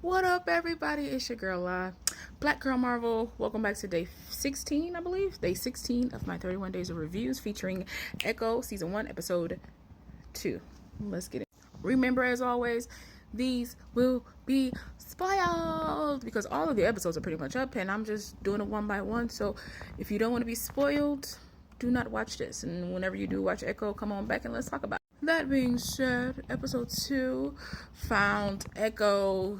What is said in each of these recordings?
What up, everybody? It's your girl, Blackgirlmarvel. Welcome back to day 16, I believe. Day 16 of my 31 days of reviews featuring Echo, season 1, episode 2. Let's get it. Remember, as always, these will be spoiled because all of the episodes are pretty much up and I'm just doing it one by one. So if you don't want to be spoiled, do not watch this. And whenever you do watch Echo, come on back and let's talk about it. That being said, episode 2 found Echo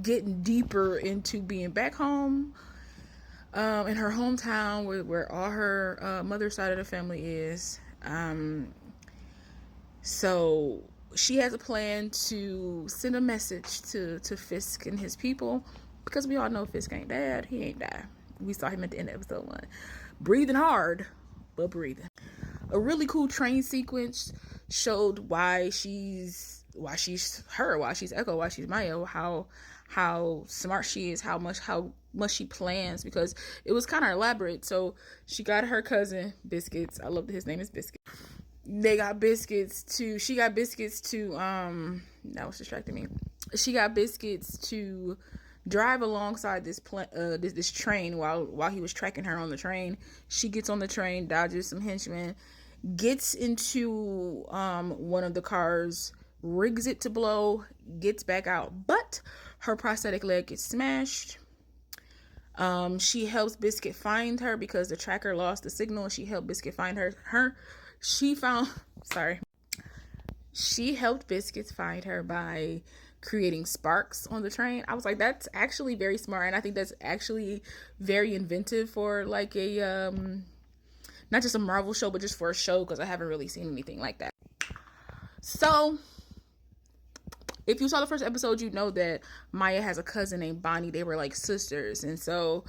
getting deeper into being back home in her hometown where all her mother's side of the family is. So she has a plan to send a message to Fisk and his people, because we all know Fisk ain't dead. He ain't died. We saw him at the end of episode 1. Breathing hard, but breathing. A really cool train sequence showed why she's Echo, why she's Maya, how smart she is, how much she plans, because it was kind of elaborate. So she got her cousin Biscuits. I love that his name is Biscuit. She got biscuits to that was distracting me. She got Biscuits to drive alongside this train while he was tracking her on the train. She gets on the train, dodges some henchmen, gets into one of the cars, rigs it to blow, gets back out, but her prosthetic leg gets smashed. She helps Biscuit find her because the tracker lost the signal. She helped Biscuit find her. She helped Biscuits find her by creating sparks on the train. I was like, that's actually very smart, and I think that's actually very inventive for like a not just a Marvel show, but just for a show, because I haven't really seen anything like that. So if you saw the first episode, you know that Maya has a cousin named Bonnie. They were like sisters. And so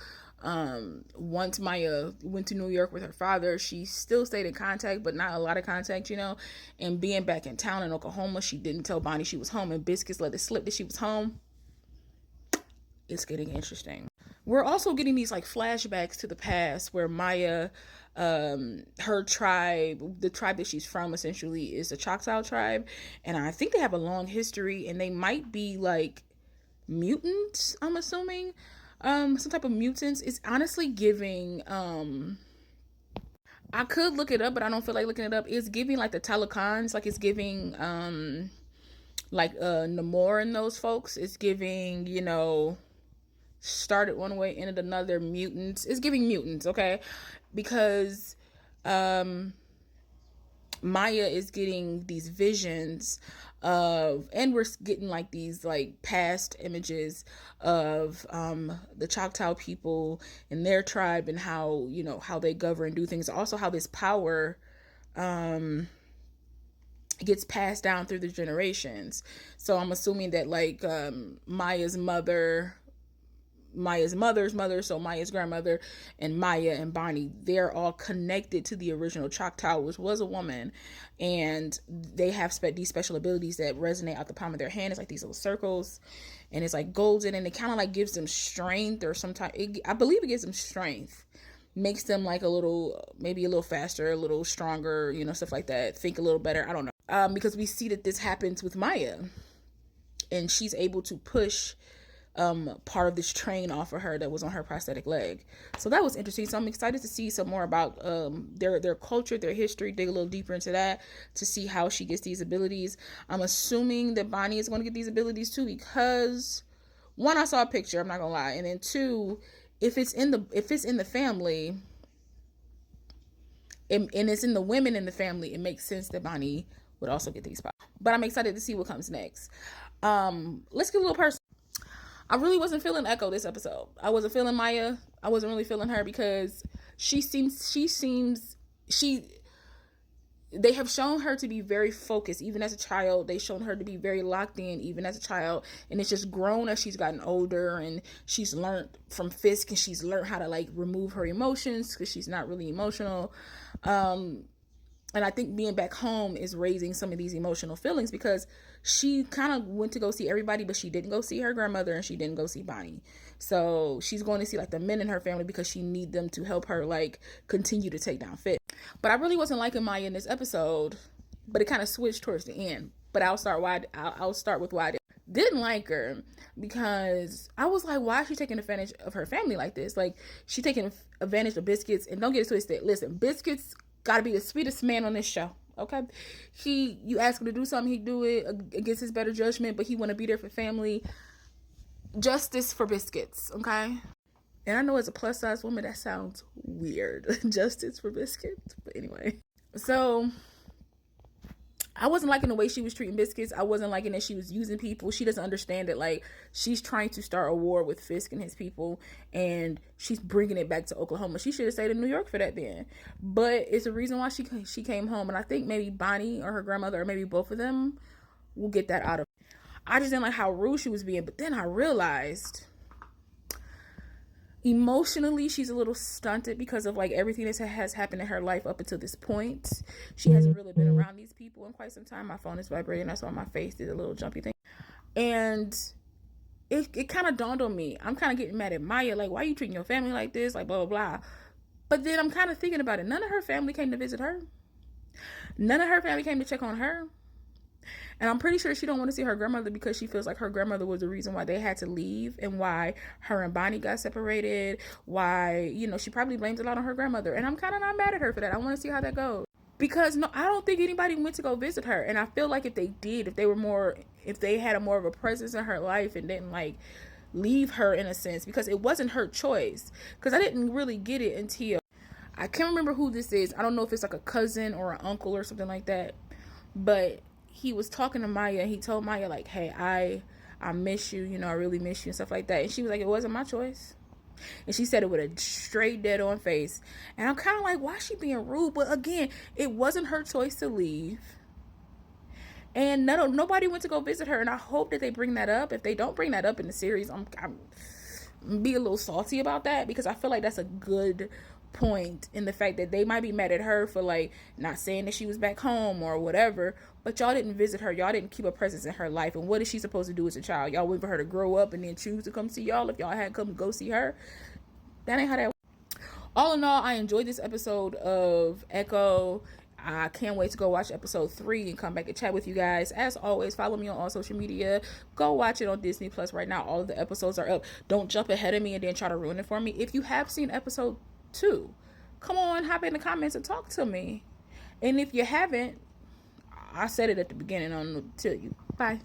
once Maya went to New York with her father, she still stayed in contact, but not a lot of contact, and being back in town in Oklahoma, she didn't tell Bonnie she was home, and Biscuits let it slip that she was home. It's getting interesting. We're also getting these like flashbacks to the past where Maya, her tribe, the tribe that she's from essentially is the Choctaw tribe. And I think they have a long history, and they might be like mutants, I'm assuming. Some type of mutants. It's honestly giving, I could look it up, but I don't feel like looking it up. It's giving like the Telecons, like it's giving, like, Namor and those folks. It's giving, started one way, ended another, mutants. It's giving mutants, okay? Because Maya is getting these visions of, and we're getting like these like past images of the Choctaw people and their tribe, and how, how they govern and do things. Also how this power gets passed down through the generations. So I'm assuming that like Maya's mother's mother, so Maya's grandmother, and Maya and Bonnie, they're all connected to the original Choctaw, which was a woman, and they have these special abilities that resonate out the palm of their hand. It's like these little circles, and it's like golden, and it kind of like gives them strength, or sometimes I believe it gives them strength, makes them like maybe a little faster, a little stronger, stuff like that, think a little better. I don't know, because we see that this happens with Maya, and she's able to push part of this train off of her that was on her prosthetic leg. So that was interesting. So I'm excited to see some more about their culture, their history, dig a little deeper into that to see how she gets these abilities. I'm assuming that Bonnie is going to get these abilities too, because one, I saw a picture, I'm not gonna lie, and then two, if it's in the family, and it's in the women in the family, it makes sense that Bonnie would also get these powers. But I'm excited to see what comes next. Let's get a little personal. I really wasn't feeling Echo this episode. I wasn't feeling Maya. I wasn't really feeling her, because they have shown her to be very focused. Even as a child, they've shown her to be very locked in, even as a child. And it's just grown as she's gotten older, and she's learned from Fisk, and she's learned how to like remove her emotions, because she's not really emotional. And I think being back home is raising some of these emotional feelings, because she kind of went to go see everybody, but she didn't go see her grandmother, and she didn't go see Bonnie. So she's going to see like the men in her family, because she need them to help her like continue to take down Fisk. But I really wasn't liking Maya in this episode, but it kind of switched towards the end. But I'll start with why I did. didn't like her because I was like, why is she taking advantage of her family like this? Like, she taking advantage of Biscuits. And don't get it twisted. Listen, Biscuits gotta be the sweetest man on this show. Okay, you ask him to do something, he do it against his better judgment, but he want to be there for family. Justice for Biscuits, okay? And I know as a plus size woman that sounds weird. Justice for Biscuits, but anyway. So I wasn't liking the way she was treating Biscuits. I wasn't liking that she was using people. She doesn't understand that, like, she's trying to start a war with Fisk and his people, and she's bringing it back to Oklahoma. She should have stayed in New York for that then. But it's a reason why she came home, and I think maybe Bonnie or her grandmother, or maybe both of them, will get that out of her. I just didn't like how rude she was being, but then I realized emotionally she's a little stunted because of like everything that has happened in her life up until this point. She hasn't really been around these people in quite some time. My phone is vibrating. That's why my face did a little jumpy thing. And it kind of dawned on me. I'm kind of getting mad at Maya. Like, why are you treating your family like this? Like, blah, blah, blah. But then I'm kind of thinking about it. None of her family came to visit her. None of her family came to check on her. And I'm pretty sure she don't want to see her grandmother because she feels like her grandmother was the reason why they had to leave and why her and Bonnie got separated. Why, she probably blames a lot on her grandmother. And I'm kind of not mad at her for that. I want to see how that goes. Because no, I don't think anybody went to go visit her. And I feel like if they did, if they had a more of a presence in her life and didn't like leave her in a sense, because it wasn't her choice. Because I didn't really get it until I can't remember who this is. I don't know if it's like a cousin or an uncle or something like that. But he was talking to Maya and he told Maya like, hey, I miss you, I really miss you and stuff like that. And she was like, it wasn't my choice. And she said it with a straight dead on face. And I'm kind of like, why is she being rude? But again, it wasn't her choice to leave. And nobody went to go visit her. And I hope that they bring that up. If they don't bring that up in the series, I'm be a little salty about that, because I feel like that's a good point in the fact that they might be mad at her for like not saying that she was back home or whatever, but y'all didn't visit her. Y'all didn't keep a presence in her life. And what is she supposed to do as a child? Y'all wait for her to grow up and then choose to come see y'all if y'all had come go see her? That ain't how that works. All in all, I enjoyed this episode of Echo. I can't wait to go watch episode 3 and come back and chat with you guys. As always, follow me on all social media. Go watch it on Disney Plus right now. All of the episodes are up. Don't jump ahead of me and then try to ruin it for me. If you have seen episode 2, come on, hop in the comments and talk to me. And if you haven't, I said it at the beginning. I'm going to tell you. Bye.